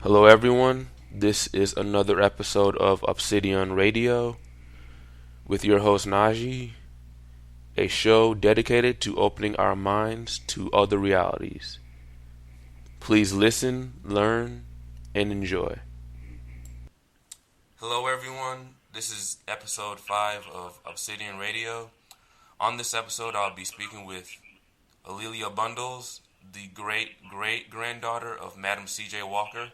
Hello, everyone. This is another episode of Obsidian-Radio with your host Najee, a show dedicated to opening our minds to other realities. Please listen, learn, and enjoy. Hello, everyone. This is episode 5 of Obsidian-Radio. On this episode, I'll be speaking with A'Lelia Bundles, the great-great-granddaughter of Madame C.J. Walker,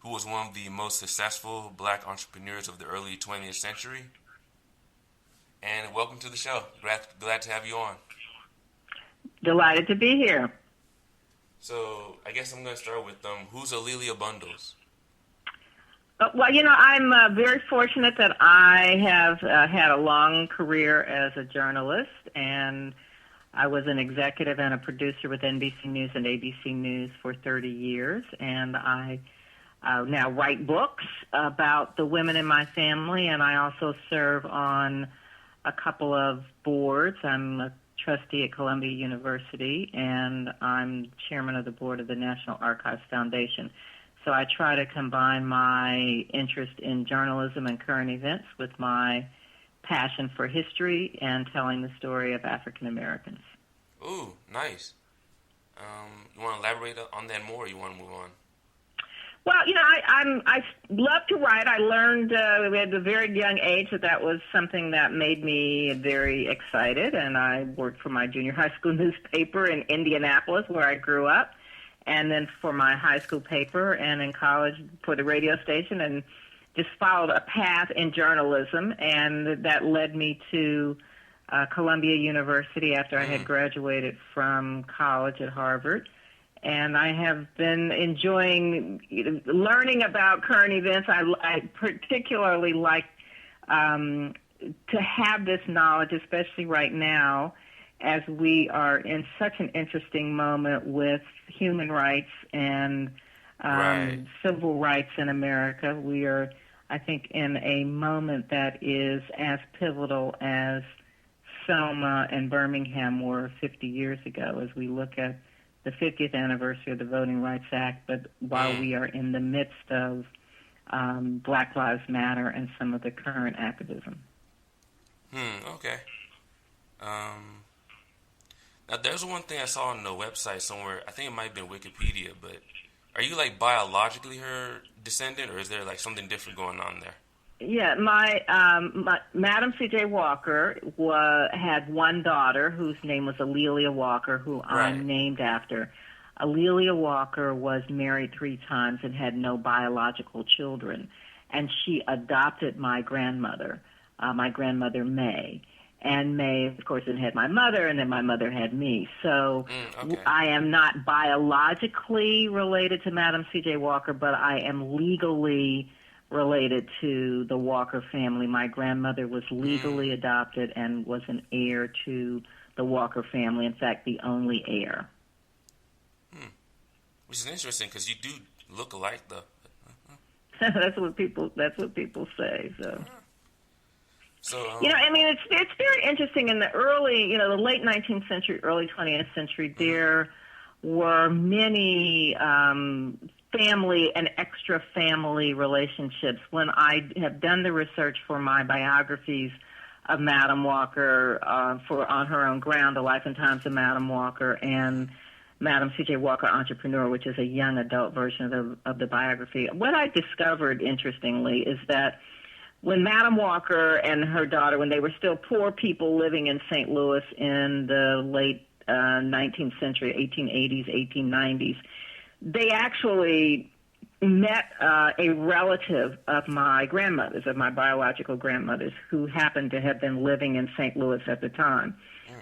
who was one of the most successful black entrepreneurs of the early 20th century. And welcome to the show. Glad to have you on. Delighted to be here. So I guess I'm going to start with who's A'Lelia Bundles? Well, I'm very fortunate that I have had a long career as a journalist, and I was an executive and a producer with NBC News and ABC News for 30 years, and I now write books about the women in my family, and I also serve on a couple of boards. I'm a trustee at Columbia University, and I'm chairman of the board of the National Archives Foundation. So I try to combine my interest in journalism and current events with my passion for history and telling the story of African Americans. Ooh, nice. You want to elaborate on that more, or you want to move on? Well, I love to write. I learned at a very young age that was something that made me very excited, and I worked for my junior high school newspaper in Indianapolis, where I grew up, and then for my high school paper, and in college for the radio station, and just followed a path in journalism, and that led me to Columbia University after I had graduated from college at Harvard. And I have been enjoying learning about current events. I particularly like to have this knowledge, especially right now, as we are in such an interesting moment with human rights and civil rights in America. We are, I think, in a moment that is as pivotal as Selma and Birmingham were 50 years ago, as we look at the 50th anniversary of the Voting Rights Act, but while we are in the midst of Black Lives Matter and some of the current activism. Okay. Now, there's one thing I saw on the website somewhere. I think it might have been Wikipedia, but are you, biologically her descendant, or is there, something different going on there? Yeah, my Madame C.J. Walker had one daughter whose name was A'Lelia Walker, who I'm named after. A'Lelia Walker was married 3 times and had no biological children, and she adopted my grandmother May. And May, of course, then had my mother, and then my mother had me. So I am not biologically related to Madame C.J. Walker, but I am legally related to the Walker family. My grandmother was legally adopted and was an heir to the Walker family. In fact, the only heir. Which is interesting because you do look alike, though. That's what people say. It's very interesting. In the early, the late 19th century, early 20th century, there were many family and extra family relationships. When I have done the research for my biographies of Madame Walker on Her Own Ground, The Life and Times of Madame Walker, and Madame C.J. Walker, Entrepreneur, which is a young adult version of the biography, what I discovered, interestingly, is that when Madame Walker and her daughter, when they were still poor people living in St. Louis in the late 19th century, 1880s, 1890s, they actually met a relative of my grandmother's, of my biological grandmother's, who happened to have been living in St. Louis at the time.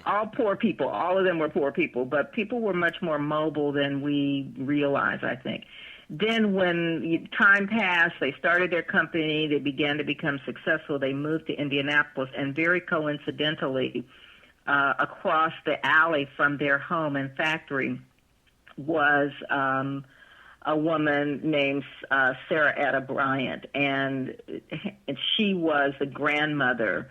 All poor people, all of them were poor people, but people were much more mobile than we realize, I think. Then when time passed, they started their company, they began to become successful, they moved to Indianapolis, and very coincidentally, across the alley from their home and factory was a woman named Sarah Etta Bryant, and she was the grandmother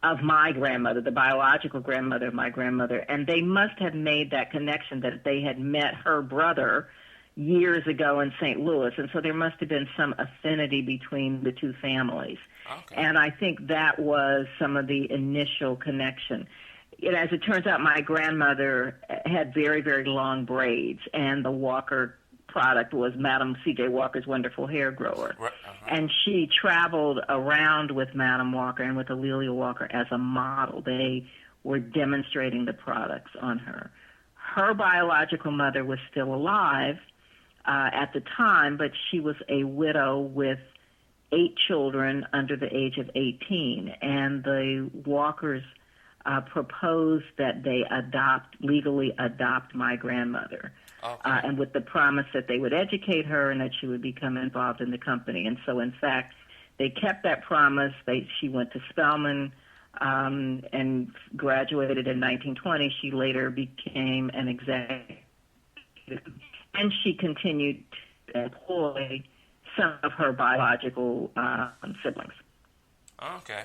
of my grandmother, the biological grandmother of my grandmother, and they must have made that connection that they had met her brother years ago in St. Louis, and so there must have been some affinity between the two families. Okay. And I think that was some of the initial connection. As it turns out, my grandmother had very, very long braids, and the Walker product was Madame C.J. Walker's wonderful hair grower. And she traveled around with Madame Walker and with Aurelia Walker as a model. They were demonstrating the products on her. Her biological mother was still alive at the time, but she was a widow with 8 children under the age of 18, and the Walkers proposed that they legally adopt my grandmother, and with the promise that they would educate her and that she would become involved in the company. And so, in fact, they kept that promise. She went to Spelman and graduated in 1920. She later became an executive, and she continued to employ some of her biological siblings. Okay.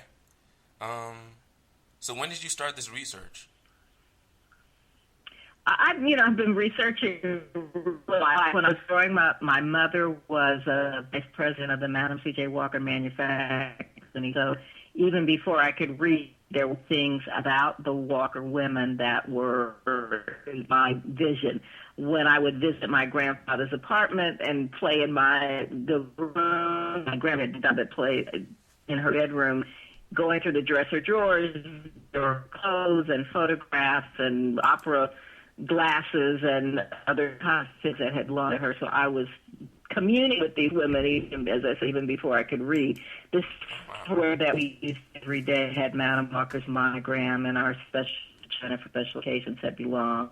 So when did you start this research? I've been researching when I was growing up. My mother was a vice president of the Madame C.J. Walker manufacturing. So even before I could read, there were things about the Walker women that were my vision. When I would visit my grandfather's apartment and play in the room, my grandmother did play in her bedroom, going through the dresser drawers, there were clothes and photographs and opera glasses and other kinds of things that had belonged to her. So I was communing with these women, even, as I said, even before I could read. This software that we used every day had Madame Walker's monogram, and our special China for special occasions that belonged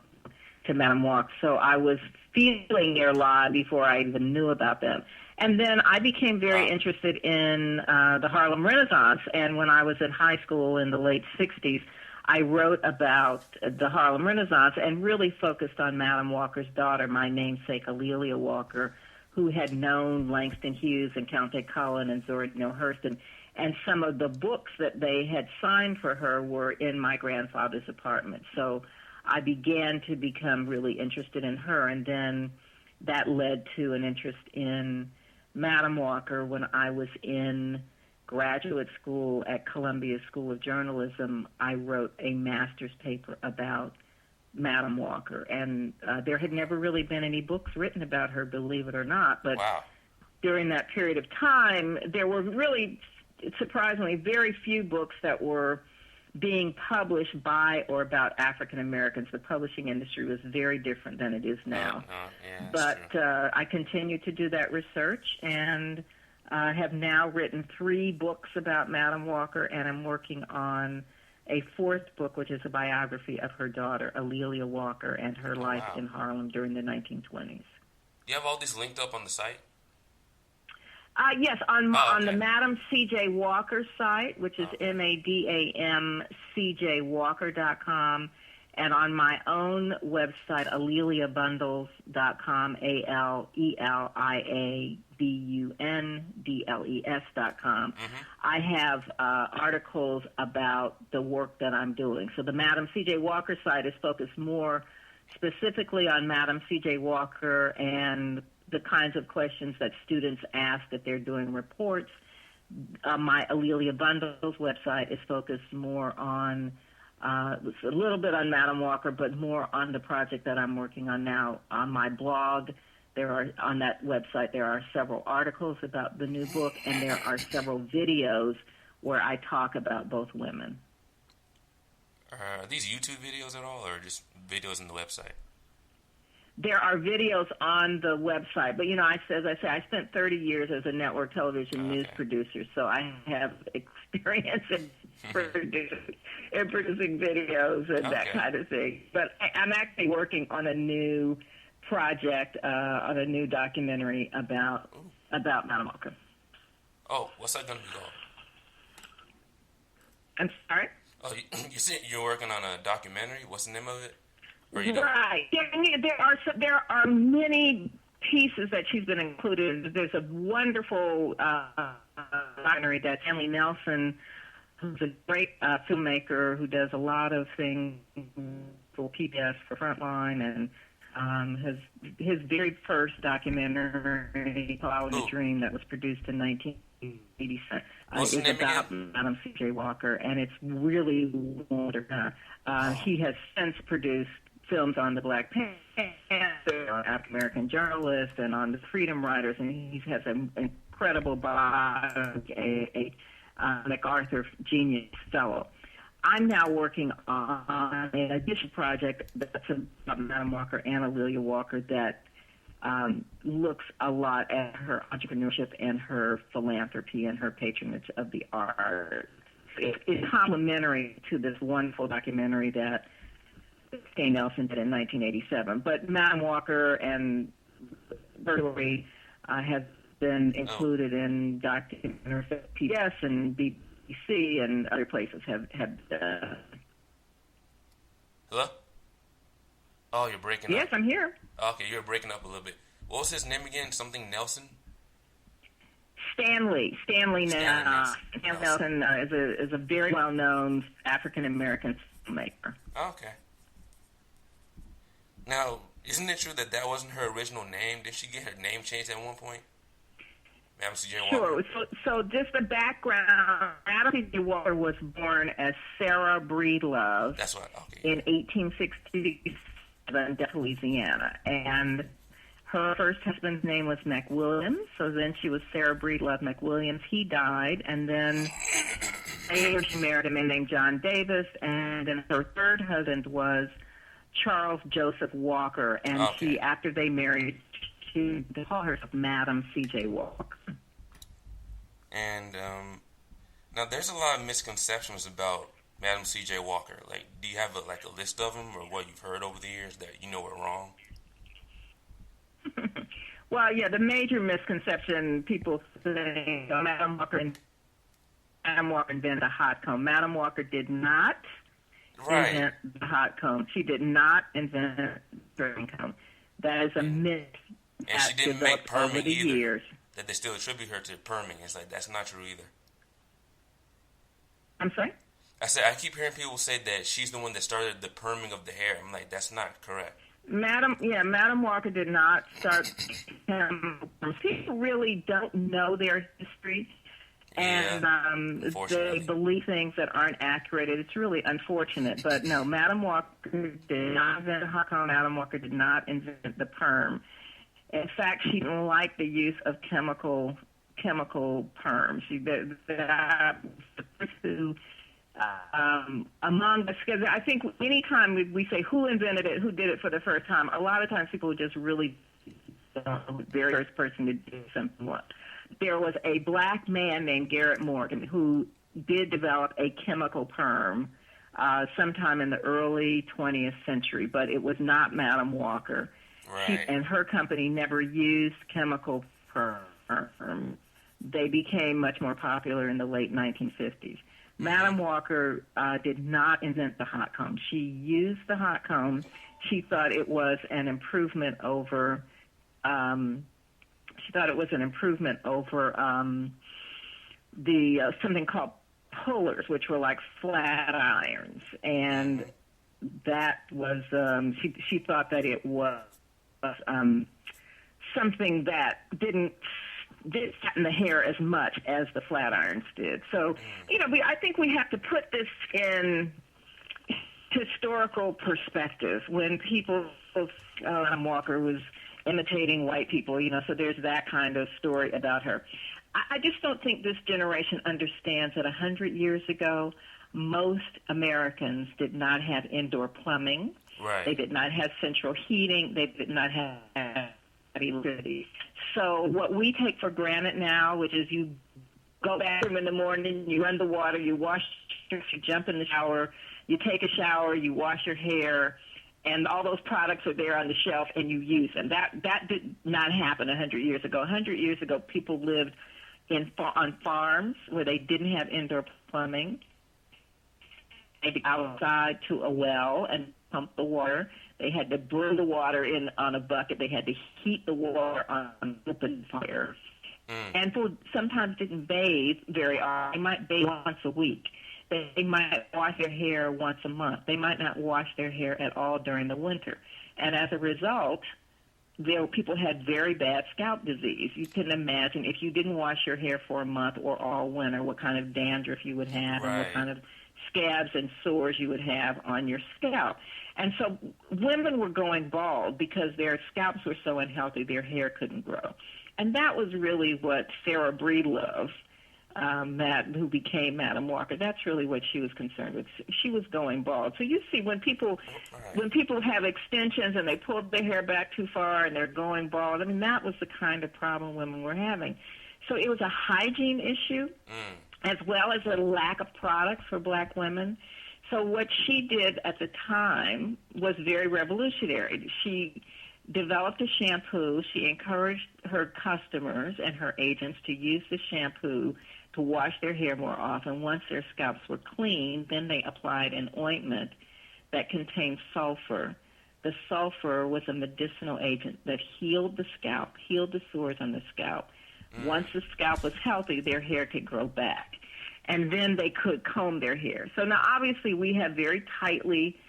to Madame Walker. So I was feeling their lives before I even knew about them. And then I became very interested in the Harlem Renaissance. And when I was in high school in the late 60s, I wrote about the Harlem Renaissance and really focused on Madame Walker's daughter, my namesake, Aurelia Walker, who had known Langston Hughes and Countess Cullen and Zora Neale Hurston. And some of the books that they had signed for her were in my grandfather's apartment. So I began to become really interested in her. And then that led to an interest in Madame Walker when I was in graduate school at Columbia School of Journalism. I wrote a master's paper about Madame Walker, and there had never really been any books written about her, believe it or not. But during that period of time, there were really, surprisingly, very few books that were being published by or about African Americans. The publishing industry was very different than it is now. But I continued to do that research and have now written 3 books about Madame Walker, and I'm working on a 4th book, which is a biography of her daughter, Aurelia Walker, and her life in Harlem during the 1920s. You have all these linked up on the site? Yes, on the Madame C.J. Walker site, which is MADAMCJWalker.com, and on my own website, AleliaBundles.com, ALELIABUNDLES.com. I have articles about the work that I'm doing. So the Madame C.J. Walker site is focused more specifically on Madame C.J. Walker and the kinds of questions that students ask that they're doing reports. My Aurelia Bundles website is focused more on a little bit on Madame Walker, but more on the project that I'm working on now. On my blog, on that website, there are several articles about the new book, and there are several videos where I talk about both women. Are these YouTube videos at all, or just videos on the website? There are videos on the website, but as I say, I spent 30 years as a network television news producer, so I have experience in producing videos and that kind of thing. But I'm actually working on a new project, on a new documentary about Madame Walker. Oh, what's that going to be called? I'm sorry? Oh, you said you're working on a documentary? What's the name of it? Right. There are many pieces that she's been included in. There's a wonderful documentary that Stanley Nelson, who's a great filmmaker who does a lot of things for PBS, for Frontline, and His very first documentary, Following a Dream, that was produced in 1987, is about Madame C.J. Walker, and it's really wonderful. He has since produced films on the Black Panther, African American journalist, and on the Freedom Riders, and he has an incredible biography, a MacArthur Genius Fellow. I'm now working on an additional project that's about Madame Walker and A'Lelia Walker that looks a lot at her entrepreneurship and her philanthropy and her patronage of the arts. It's complementary to this wonderful documentary that Kay Nelson did in 1987. But Madame Walker and Burglary have been included in documentaries at PBS and BBC and other places have Hello? Oh, you're breaking up. Yes, I'm here. Okay, you're breaking up a little bit. What was his name again? Something Nelson? Stanley Nelson is a very well-known African-American filmmaker. Okay. Now, isn't it true that wasn't her original name? Did she get her name changed at one point? Madame C.J. Walker. Sure. So just the background, Madame C.J. Walker was born as Sarah Breedlove. That's what, okay. In 1867 in Louisiana. And her first husband's name was McWilliams, so then she was Sarah Breedlove McWilliams. He died, and then later she married a man named John Davis, and then her third husband was Charles Joseph Walker, and she, after they married, she called herself Madame C.J. Walker. And now there's a lot of misconceptions about Madame C.J. Walker. Like, do you have a list of them, or what you've heard over the years that you know are wrong? Well, yeah, the major misconception people say Madame Walker invented the hot comb. Madame Walker did not invent the hot comb. She did not invent the curling comb. That is a myth. And she didn't make perming either. Years. That they still attribute her to perming. It's like, that's not true either. I'm sorry? I said, I keep hearing people say that she's the one that started the perming of the hair. I'm like, that's not correct. Madame Walker did not start. People really don't know their history, and they believe things that aren't accurate. It's really unfortunate, but no, Madame Walker did not invent the hot comb. Madame Walker did not invent the perm. In fact, she didn't like the use of chemical perms. The among us, because I think any time we say who invented it, who did it for the first time, a lot of times people just really the very first person to do something. There was a black man named Garrett Morgan who did develop a chemical perm sometime in the early 20th century, but it was not Madame Walker. Right. And her company never used chemical perm. They became much more popular in the late 1950s. Madame Walker did not invent the hot comb. She used the hot comb. She thought it was an improvement over. The something called pullers, which were like flat irons, and that was. She thought that it was something that didn't flatten the hair as much as the flat irons did. So, I think we have to put this in historical perspective. When people, Madame Walker was imitating white people, so there's that kind of story about her. I just don't think this generation understands that 100 years ago, most Americans did not have indoor plumbing. Right. They did not have central heating. They did not have electricity. So what we take for granted now, which is you go to the bathroom in the morning, you run the water, you wash, you jump in the shower, you take a shower, you wash your hair, and all those products are there on the shelf and you use them. That did not happen 100 years ago. 100 years ago, people lived on farms where they didn't have indoor plumbing. They'd go outside to a well and pump the water. They had to boil the water in on a bucket. They had to heat the water on open fire. And people sometimes didn't bathe very often. They might bathe once a week. They might wash their hair once a month. They might not wash their hair at all during the winter. And as a result, people had very bad scalp disease. You can imagine if you didn't wash your hair for a month or all winter, what kind of dandruff you would have and what kind of scabs and sores you would have on your scalp. And so women were going bald because their scalps were so unhealthy, their hair couldn't grow. And that was really what Sarah Breedlove, who became Madame Walker, that's really what she was concerned with. She was going bald. So you see, when people have extensions and they pull their hair back too far and they're going bald, I mean, that was the kind of problem women were having. So it was a hygiene issue as well as a lack of products for black women. So what she did at the time was very revolutionary. She developed a shampoo. She encouraged her customers and her agents to use the shampoo to wash their hair more often. Once their scalps were clean, then they applied an ointment that contained sulfur. The sulfur was a medicinal agent that healed the scalp, healed the sores on the scalp. Once the scalp was healthy, their hair could grow back. And then they could comb their hair. So now, obviously, we have very tightly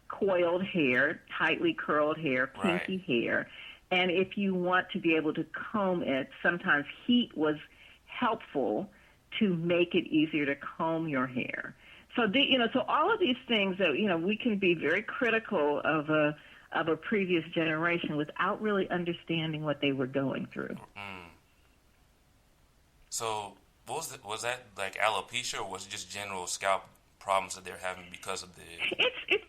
coiled hair, tightly curled hair, kinky hair. And if you want to be able to comb it, sometimes heat was helpful to make it easier to comb your hair. So, so all of these things that, we can be very critical of a previous generation without really understanding what they were going through. So was that like alopecia, or was it just general scalp problems that they're having because of the... It's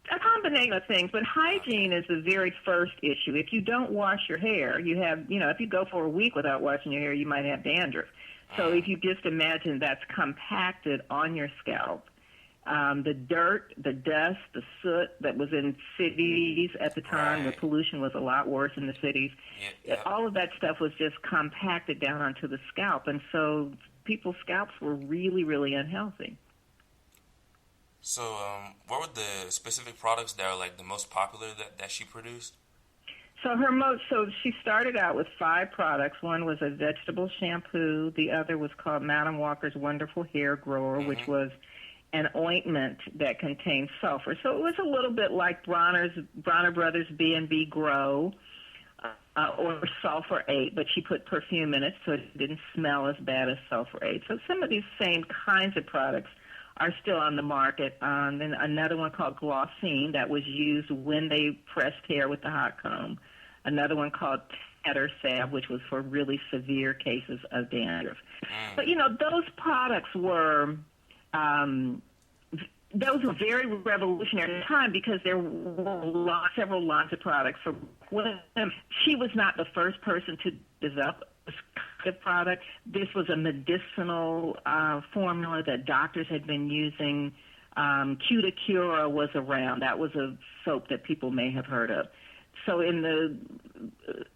a combination of things, but hygiene is the very first issue. If you don't wash your hair, you have, if you go for a week without washing your hair, you might have dandruff. So if you just imagine that's compacted on your scalp, the dirt, the dust, the soot that was in cities at the time where pollution was a lot worse in the cities, all of that stuff was just compacted down onto the scalp. And so people's scalps were really, really unhealthy. So what were the specific products that are like the most popular that she produced? So she started out with 5 products. One was a vegetable shampoo. The other was called Madame Walker's Wonderful Hair Grower, which was an ointment that contained sulfur. So it was a little bit like Bronner Brothers B&B Grow or Sulfur 8, but she put perfume in it so it didn't smell as bad as Sulfur 8. So some of these same kinds of products are still on the market. Then another one called Glossine that was used when they pressed hair with the hot comb. Another one called Tatter Salve, which was for really severe cases of dandruff. But, those products were... those were very revolutionary at the time because there were several lines of products for women. She was not the first person to develop this kind of product. This was a medicinal formula that doctors had been using. Cuticura was around. That was a soap that people may have heard of. So in the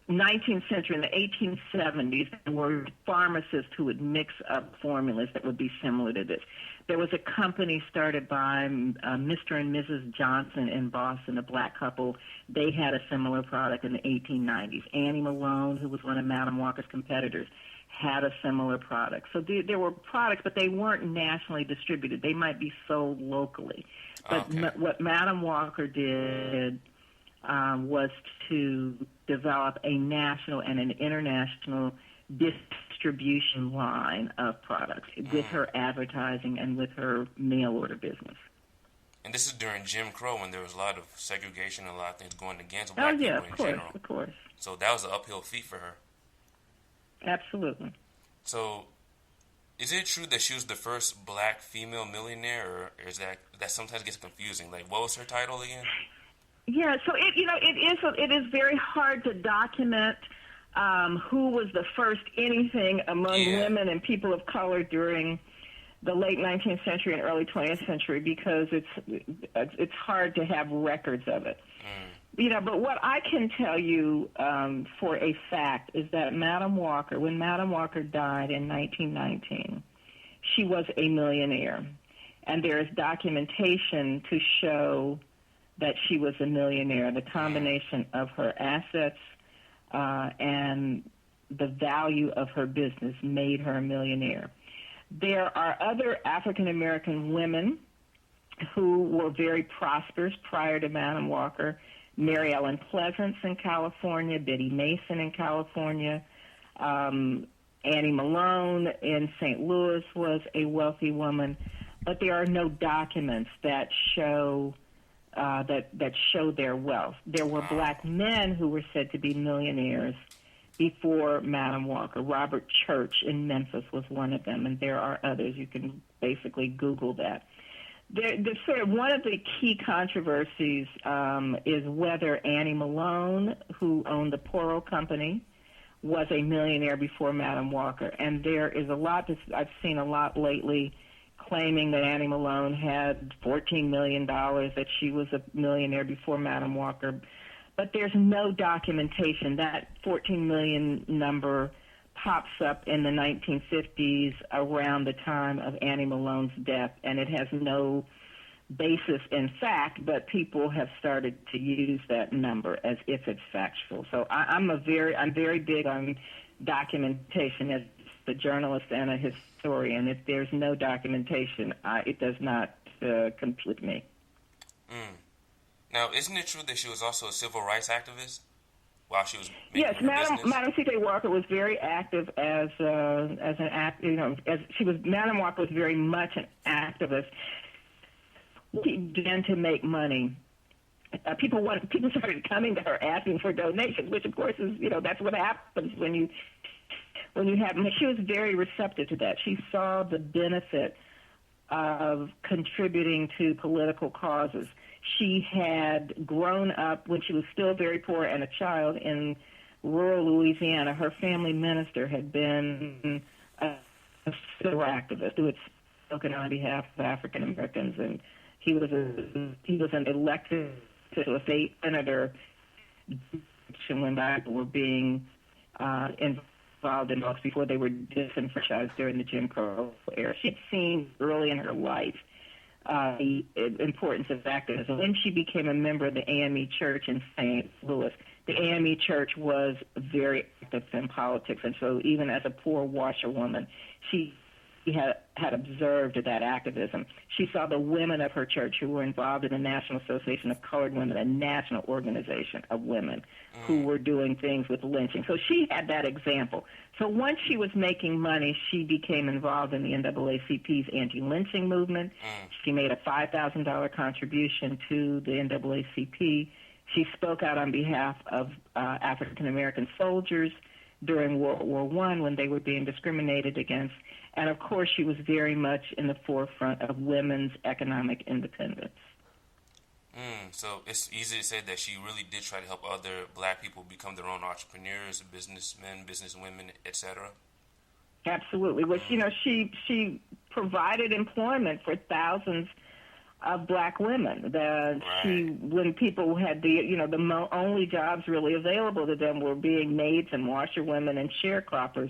19th century, in the 1870s, there were pharmacists who would mix up formulas that would be similar to this. There was a company started by Mr. and Mrs. Johnson in Boston, a black couple. They had a similar product in the 1890s. Annie Malone, who was one of Madame Walker's competitors, had a similar product. So there were products, but they weren't nationally distributed. They might be sold locally. But what Madame Walker did was to develop a national and an international distribution line of products with her advertising and with her mail order business. And this is during Jim Crow when there was a lot of segregation and a lot of things going against black people in general. Of course. So that was an uphill feat for her. Absolutely. So is it true that she was the first black female millionaire, or is that sometimes gets confusing? Like, what was her title again? Yeah, so it is very hard to document who was the first anything among women and people of color during the late 19th century and early 20th century because it's hard to have records of it. But what I can tell you for a fact is that when Madame Walker died in 1919, she was a millionaire, and there is documentation to show that she was a millionaire. The combination of her assets and the value of her business made her a millionaire. There are other African American women who were very prosperous prior to Madam Walker. Mary Ellen Pleasance in California, Biddy Mason in California, Annie Malone in St. Louis was a wealthy woman, but there are no documents that show that show their wealth. There were black men who were said to be millionaires before Madam Walker. Robert Church in Memphis was one of them, and there are others. You can basically Google that. Sort of one of the key controversies is whether Annie Malone, who owned the Poro Company, was a millionaire before Madam Walker. And there is a lot I've seen a lot lately claiming that Annie Malone had $14 million, that she was a millionaire before Madam Walker. But there's no documentation. That 14 million number pops up in the 1950s around the time of Annie Malone's death, and it has no basis in fact, but people have started to use that number as if it's factual. So I'm very big on documentation as a journalist and a historian. If there's no documentation, it does not compete with me. Now, isn't it true that she was also a civil rights activist while she was making her business? Madam C.J. Walker was very active as an act. Madam Walker was very much an activist. She began to make money. People started coming to her asking for donations, which of course is that's what happens when you have. She was very receptive to that. She saw the benefit of contributing to political causes. She had grown up when she was still very poor and a child in rural Louisiana. Her family minister had been a civil activist who had spoken on behalf of African Americans, and he was an elected state senator when people were being involved in laws before they were disenfranchised during the Jim Crow era. She'd seen early in her life the importance of activism. When she became a member of the AME Church in St. Louis, the AME Church was very active in politics, and so even as a poor washerwoman, she had observed that activism. She saw the women of her church who were involved in the National Association of Colored Women, a national organization of women who were doing things with lynching. So she had that example. So once she was making money, she became involved in the NAACP's anti-lynching movement. She made a $5,000 contribution to the NAACP. She spoke out on behalf of African-American soldiers during World War I when they were being discriminated against. And, of course, she was very much in the forefront of women's economic independence. So it's easy to say that she really did try to help other black people become their own entrepreneurs, businessmen, businesswomen, etc. Absolutely. Well, she provided employment for thousands of black women. When people had the only jobs really available to them were being maids and washerwomen and sharecroppers,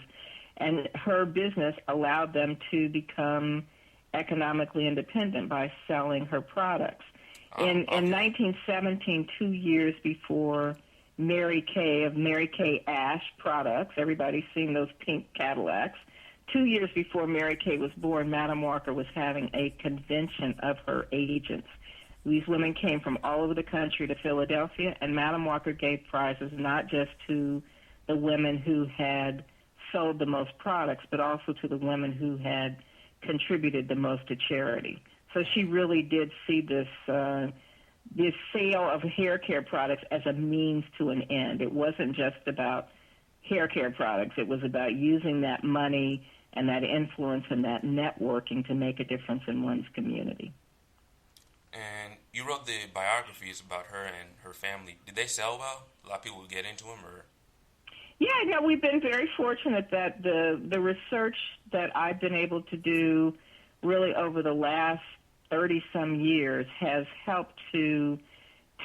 and her business allowed them to become economically independent by selling her products. In 1917, 2 years before Mary Kay of Mary Kay Ash Products, everybody's seen those pink Cadillacs, 2 years before Mary Kay was born, Madam Walker was having a convention of her agents. These women came from all over the country to Philadelphia, and Madam Walker gave prizes not just to the women who had sold the most products, but also to the women who had contributed the most to charity. So she really did see this sale of hair care products as a means to an end. It wasn't just about hair care products. It was about using that money and that influence and that networking to make a difference in one's community. And you wrote the biographies about her and her family. Did they sell well? A lot of people would get into them, or? Yeah, we've been very fortunate that the research that I've been able to do really over the last 30-some years has helped to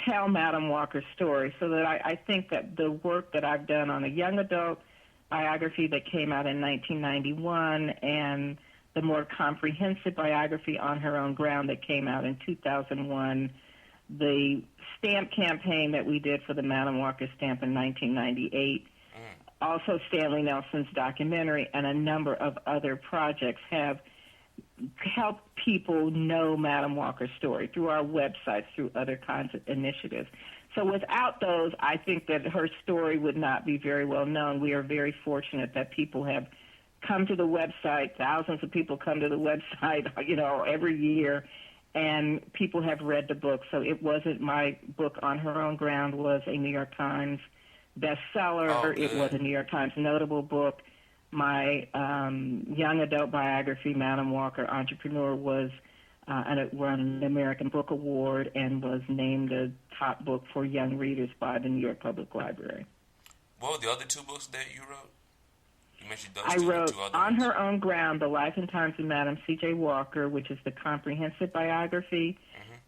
tell Madam Walker's story, so that I think that the work that I've done on a young adult biography that came out in 1991 and the more comprehensive biography on her own ground that came out in 2001, the stamp campaign that we did for the Madam Walker stamp in 1998, also Stanley Nelson's documentary and a number of other projects have helped people know Madam Walker's story through our websites, through other kinds of initiatives. So without those, I think that her story would not be very well known. We are very fortunate that people have come to the website. Thousands of people come to the website, every year, and people have read the book. So it wasn't, my book On Her Own Ground was a New York Times bestseller. Oh, it was a New York Times notable book. My young adult biography, Madam Walker, Entrepreneur, was won an American Book Award and was named a top book for young readers by the New York Public Library. What were the other two books that you wrote? You mentioned those I two, wrote two other On ones. Her Own Ground, The Life and Times of Madame C.J. Walker, which is the comprehensive biography.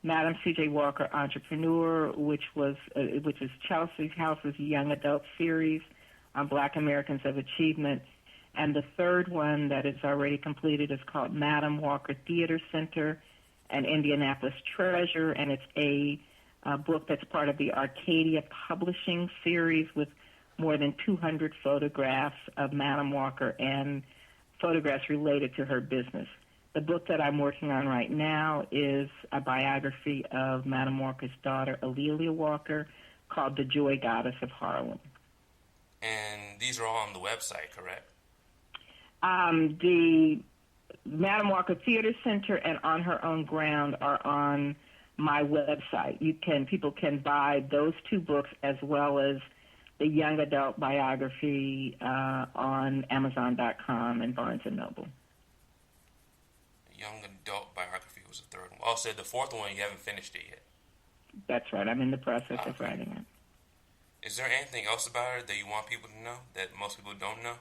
Madame C.J. Walker, Entrepreneur, which is Chelsea House's young adult series on Black Americans of Achievement. And the third one that is already completed is called Madam Walker Theater Center, an Indianapolis treasure, and it's a book that's part of the Arcadia Publishing series with more than 200 photographs of Madam Walker and photographs related to her business. The book that I'm working on right now is a biography of Madam Walker's daughter, Alelia Walker, called The Joy Goddess of Harlem. And these are all on the website, correct? The Madam Walker Theater Center and On Her Own Ground are on my website. People can buy those two books as well as the young adult biography on Amazon.com and Barnes & Noble. Young adult biography was the third one. Oh, so the fourth one, you haven't finished it yet. That's right. I'm in the process of writing it. Is there anything else about her that you want people to know that most people don't know?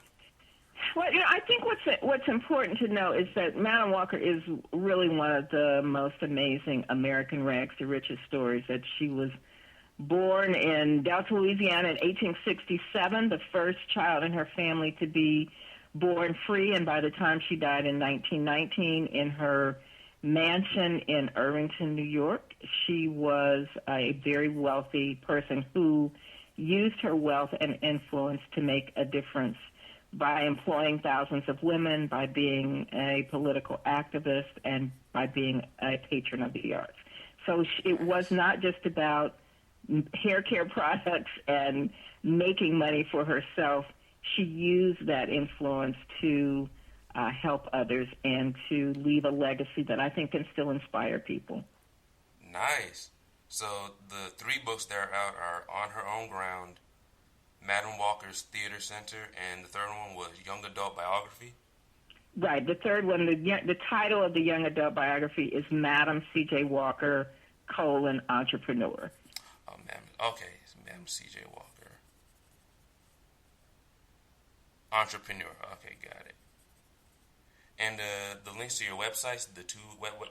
Well, I think what's important to know is that Madam Walker is really one of the most amazing American rags to riches stories. That she was born in Delta, Louisiana in 1867, the first child in her family to be born free, and by the time she died in 1919 in her mansion in Irvington, New York, she was a very wealthy person who used her wealth and influence to make a difference by employing thousands of women, by being a political activist, and by being a patron of the arts. So it was not just about hair care products and making money for herself. She used that influence to help others and to leave a legacy that I think can still inspire people. Nice. So the three books that are out are On Her Own Ground, Madam Walker's Theater Center, and the third one was Young Adult Biography. Right. The third one, the title of the young adult biography is Madam C.J. Walker, Entrepreneur. Oh, okay. It's Madam C.J. Walker. Entrepreneur. Okay, got it. And the links to your websites, the two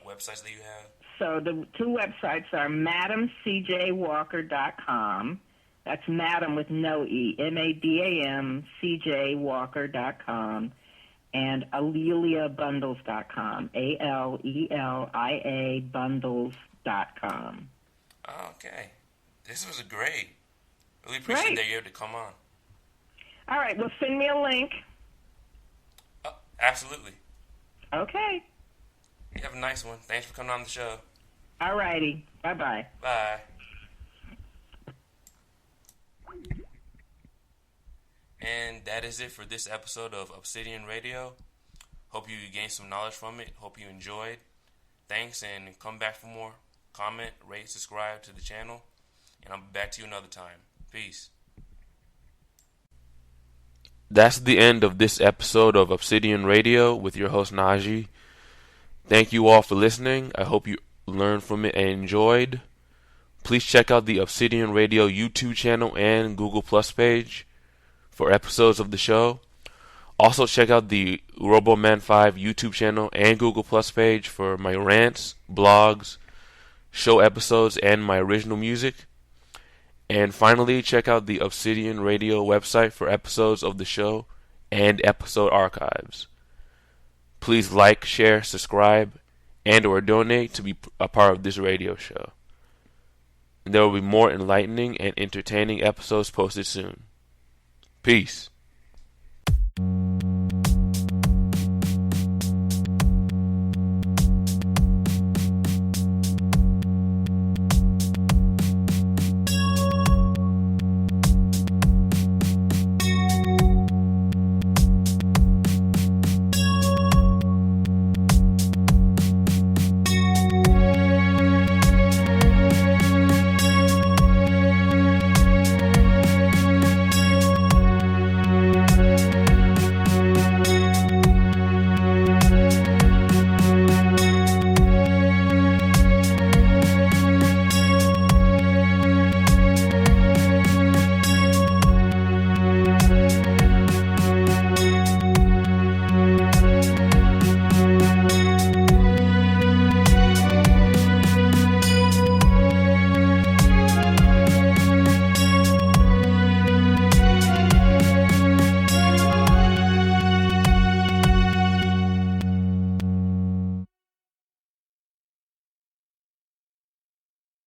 websites that you have? So the two websites are MadamCJWalker.com. That's Madam with no E, MADAM, CJWalker.com, and AleliaBundles.com, ALELIA Bundles.com. Okay. This was great. Really appreciate that you're able to come on. All right. Well, send me a link. Oh, absolutely. Okay. You have a nice one. Thanks for coming on the show. All righty. Bye-bye. Bye. And that is it for this episode of Obsidian Radio. Hope you gained some knowledge from it. Hope you enjoyed. Thanks, and come back for more. Comment, rate, subscribe to the channel. And I'll be back to you another time. Peace. That's the end of this episode of Obsidian Radio with your host Najee. Thank you all for listening. I hope you learned from it and enjoyed. Please check out the Obsidian Radio YouTube channel and Google Plus page for episodes of the show. Also check out the RoboMan5 YouTube channel and Google Plus page for my rants, blogs, show episodes, and my original music. And finally, check out the Obsidian Radio website for episodes of the show and episode archives. Please like, share, subscribe, and or donate to be a part of this radio show. And there will be more enlightening and entertaining episodes posted soon. Peace.